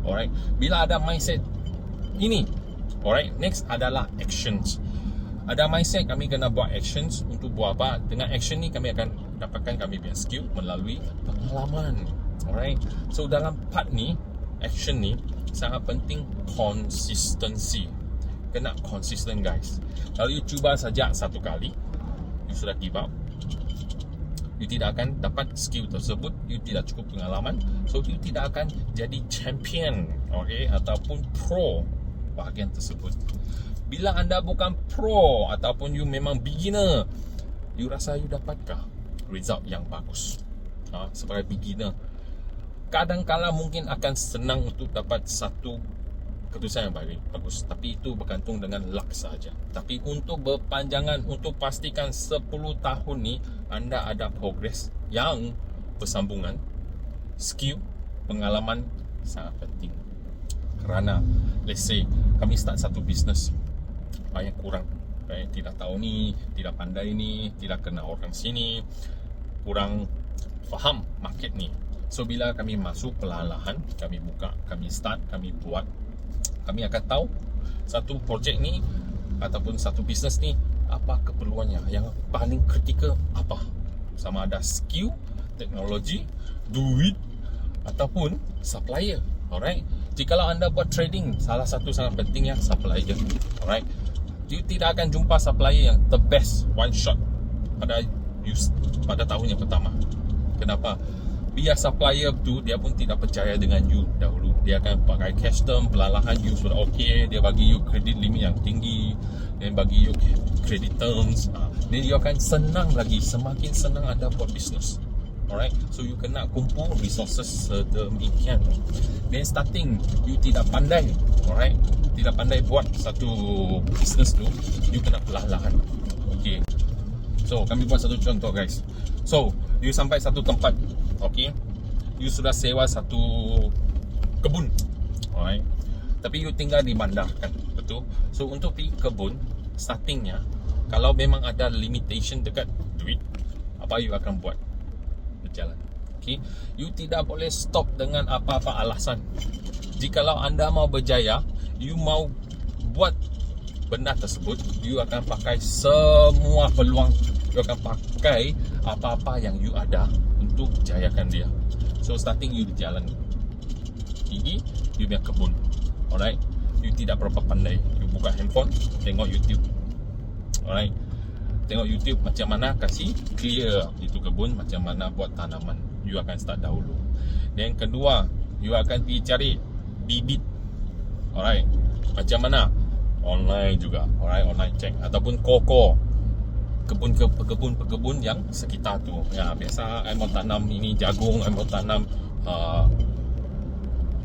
Alright, bila ada mindset ini, alright, next adalah actions. Ada mindset, kami kena buat actions. Untuk buat apa? Dengan action ni kami akan dapatkan kami punya skill melalui pengalaman. Alright, so dalam part ni, action ni sangat penting, consistency. Kena consistent guys. Kalau you cuba saja satu kali, you sudah give up, you tidak akan dapat skill tersebut, you tidak cukup pengalaman, so you tidak akan jadi champion, okay, ataupun pro bahagian tersebut. Bila anda bukan pro ataupun you memang beginner, you rasa you dapatkah result yang bagus? Sebagai beginner, kadang-kala mungkin akan senang untuk dapat satu keputusan yang bagus, tapi itu bergantung dengan luck saja. Tapi untuk berpanjangan, untuk pastikan 10 tahun ni anda ada progress yang bersambungan, skill, pengalaman sangat penting. Kerana let's say kami start satu bisnes yang kurang, tidak tahu ni, tidak pandai ni, tidak kenal orang sini, kurang faham market ni. So bila kami masuk perlahan-lahan, kami buka, kami start, kami buat, kami akan tahu satu projek ni ataupun satu bisnes ni apa keperluannya, yang paling kritikal apa. Sama ada skill, teknologi, duit ataupun supplier. Alright, jikalau anda buat trading, salah satu sangat pentingnya supplier. Alright, you tidak akan jumpa supplier yang the best one shot pada tahun yang pertama. Kenapa? Biar supplier tu dia pun tidak percaya dengan you dahulu. Dia akan pakai cash term, perlahan you sudah okay, dia bagi you credit limit yang tinggi, dan bagi you credit terms. Then you akan senang lagi, semakin senang anda buat business. Alright, so you kena kumpul resources sedemikian. Then starting, you tidak pandai, alright, tidak pandai buat satu business tu, you kena perlahan-lahan. Okay, so kami buat satu contoh guys. So you sampai satu tempat, okay, you sudah sewa satu kebun, alright, tapi you tinggal di bandar kan, betul? So untuk pergi kebun, startingnya, kalau memang ada limitation dekat duit, apa you akan buat? Berjalan. Okay, you tidak boleh stop dengan apa-apa alasan. Jikalau anda mau berjaya, you mau buat benda tersebut, you akan pakai semua peluang, you akan pakai apa-apa yang you ada untuk jayakan dia. So starting you jalan gigi, you punya kebun, alright, you tidak berapa pandai, you buka handphone, tengok YouTube, alright, tengok YouTube macam mana kasih clear itu kebun, macam mana buat tanaman, you akan start dahulu. Dan kedua, you akan pergi cari bibit, alright, macam mana, online juga, alright, online check, ataupun koko, kebun yang sekitar tu. Ya, biasa I mau tanam ini jagung, I mau tanam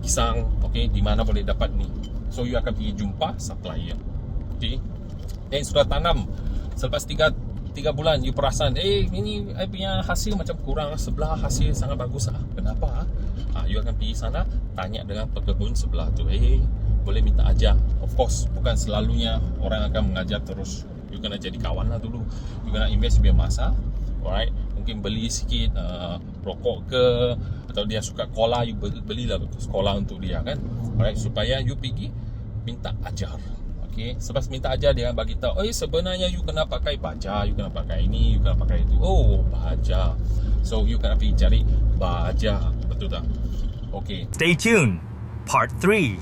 pisang, okay, di mana boleh dapat ni. So you akan pergi jumpa supplier, okay. Dan sudah tanam, selepas 3 bulan you perasan, ini I punya hasil macam kurang, sebelah hasil sangat bagus. Kenapa? You akan pergi sana, tanya dengan pekebun sebelah tu, boleh minta ajar. Of course, bukan selalunya orang akan mengajar terus. You kena jadi kawan lah dulu, you kena invest biar masa, alright. Mungkin beli sikit rokok ke, atau dia suka cola, you belilah cola untuk dia kan, alright, supaya you pergi minta ajar. Okay, sebab minta ajar dia bagi tahu, sebenarnya you kena pakai baja, you kena pakai ini, you kena pakai itu. Oh, baja. So you kena pergi cari baja, betul tak? Okay. Stay tuned. Part 3.